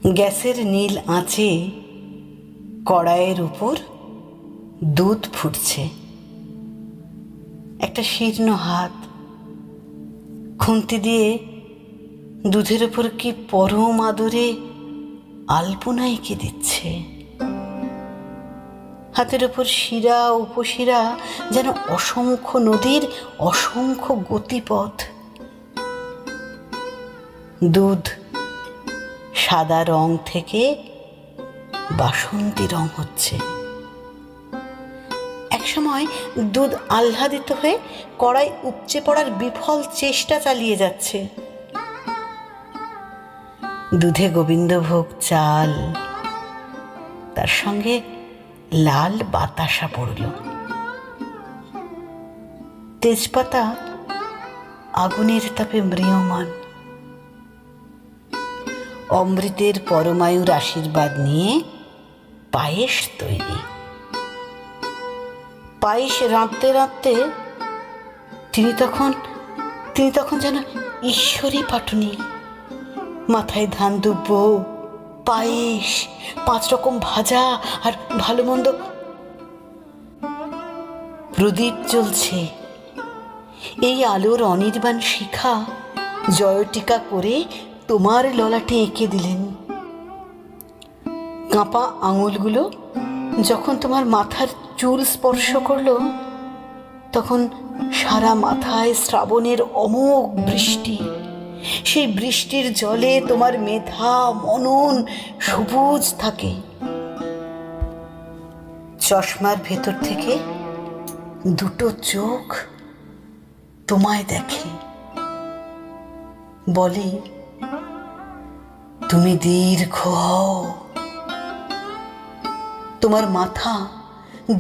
গ্যাসের নীল আঁচে কড়াইয়ের উপর দুধ ফুটছে। একটা শীর্ণ হাত খুন্তি দিয়ে দুধের উপর কি পরম আদরে আলপনা এঁকে দিচ্ছে। হাতের ওপর শিরা উপশিরা যেন অসংখ্য নদীর অসংখ্য গতিপথ। দুধ সাদা রং থেকে বাসন্তী রং হচ্ছে। একসময় দুধ আহ্লাদিত হয়ে কড়াই উপচে পড়ার বিফল চেষ্টা চালিয়ে যাচ্ছে। দুধে গোবিন্দভোগ চাল, তার সঙ্গে লাল বাতাসা পড়ল। তেজপাতা আগুনের তাপে ম্রিয়মান। অমৃতের পরমায়ুর আশীর্বাদ নিয়ে পায়েস তৈরি। পায়েস রাঁধতে রাঁধতে তিনি তখন যেন ঈশ্বরী পাটুনি। মাথায় ধান দুব্ব, পায়েস, 5 রকম ভাজা আর ভালো মন্দ। প্রদীপ জ্বলছে। এই আলোর অনির্বাণ শিখা জয়টিকা করে তোমার ললাটে এঁকে দিলেন। কাঁপা আঙুলগুলো যখন তোমার মাথার চুল স্পর্শ করল, তখন সারা মাথায় শ্রাবণের অমোঘ বৃষ্টি। সেই বৃষ্টির জলে তোমার মেধা মনন সবুজ থাকে। চশমার ভেতর থেকে দুটো চোখ তোমায় দেখে, বলে তুমি দীর্ঘ হও। তোমার মাথা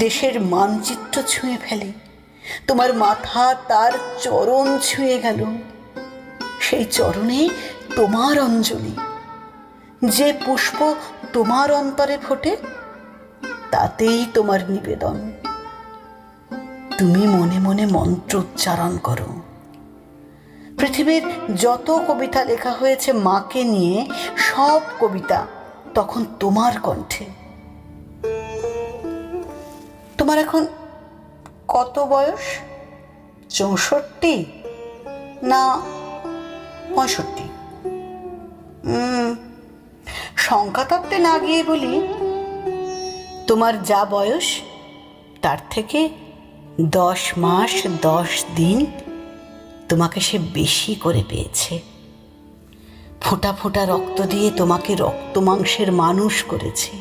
দেশের মানচিত্র ছুঁয়ে ফেলে। তোমার মাথা তার চরণ ছুঁয়ে গেল। সেই চরণে তোমার অঞ্জলি। যে পুষ্প তোমার অন্তরে ফোটে, তাতেই তোমার নিবেদন। তুমি মনে মনে মন্ত্র উচ্চারণ করো। পৃথিবীর যত কবিতা লেখা হয়েছে মাকে নিয়ে, সব কবিতা তখন তোমার কণ্ঠে। তোমার এখন কত বয়স? 64 না 65? সংখ্যাতত্ত্বে না গিয়ে বলি, তোমার যা বয়স তার থেকে 10 মাস 10 দিন তোমাকে সে বেশি করে পেয়েছে। ফোঁটা ফোঁটা রক্ত দিয়ে তোমাকে রক্ত মাংসের মানুষ করেছে।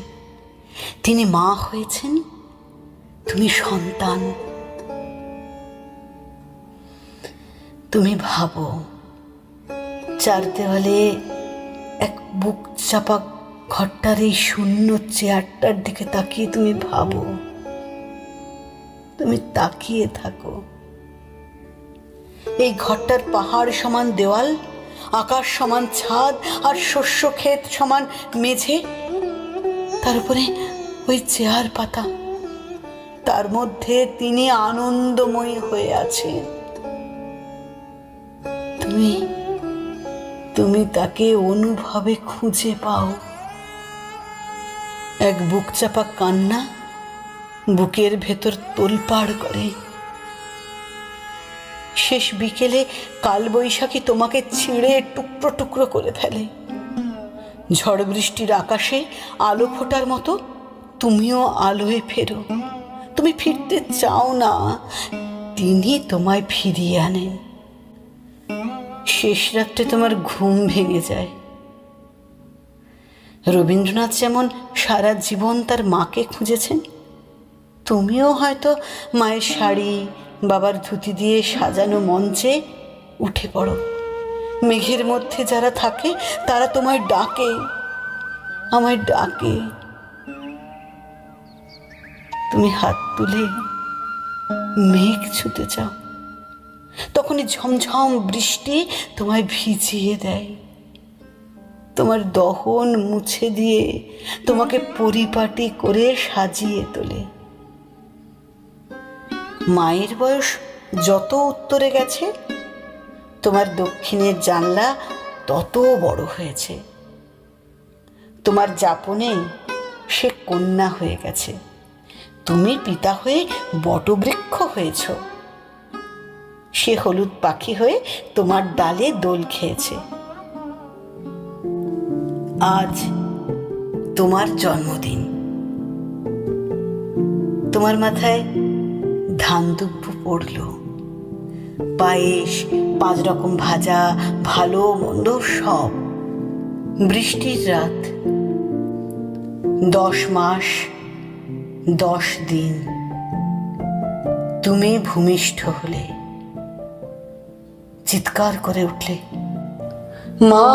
তিনি মা হয়েছেন, তুমি সন্তান। তুমি ভাবো, চার দেওয়ালে এক বুক চাপা ঘরটার এই শূন্য চেয়ারটার দিকে তাকিয়ে তুমি ভাবো। তুমি তাকিয়ে থাকো। এই ঘরটার পাহাড় সমান দেওয়াল, আকাশ সমান ছাদ আর শস্য ক্ষেত সমান মেঝে, তার উপরে ওই চেয়ার পাতা, তার মধ্যে তিনি আনন্দময়ী হয়ে আছেন। তুমি তাকে অনুভবে খুঁজে পাও। এক বুক চাপা কান্না বুকের ভেতর তোলপাড় করে। শেষ বিকেলে কালবৈশাখী তোমাকে ছিঁড়ে টুকরো টুকরো করে ফেলে। ঝড় বৃষ্টির আকাশে আলো ফোটার মতো তুমিও আলোয় ফেরো। তুমি ফিরতে চাও না, তিনি তোমায় ফিরিয়ে আনেন। শেষ রাত্রে তোমার ঘুম ভেঙে যায়। রবীন্দ্রনাথ যেমন সারা জীবন তার মাকে খুঁজেছেন, তুমিও হয়তো মায়ের শাড়ি, বাবার ধুতি দিয়ে সাজানো মঞ্চে উঠে পড়ো। মেঘের মধ্যে যারা থাকে তারা তোমায় ডাকে, আমায় ডাকে। তুমি হাত তুলে মেঘ ছুঁতে চাও, তখনই ঝমঝম বৃষ্টি তোমায় ভিজিয়ে দেয়। তোমার দহন মুছে দিয়ে তোমাকে পরিপাটি করে সাজিয়ে তোলে। মায়ের বয়স যত উত্তরে গেছে, তোমার দক্ষিণের জানলা তত বড় হয়েছে। তোমার যাপনে সে কন্যা হয়ে গেছে, তুমি পিতা হয়ে বটবৃক্ষ হয়েছ। সে হলুদ পাখি হয়ে তোমার ডালে দোল খেয়েছে। আজ তোমার জন্মদিন। তোমার মাথায় ধান দুব্বো পড়ল, পায়েস, 5 রকম ভাজা, ভালো মন্দ সব। বৃষ্টির রাত, 10 মাস 10 দিন তুমি ভূমিষ্ঠ হলে। চিৎকার করে উঠলে, মা।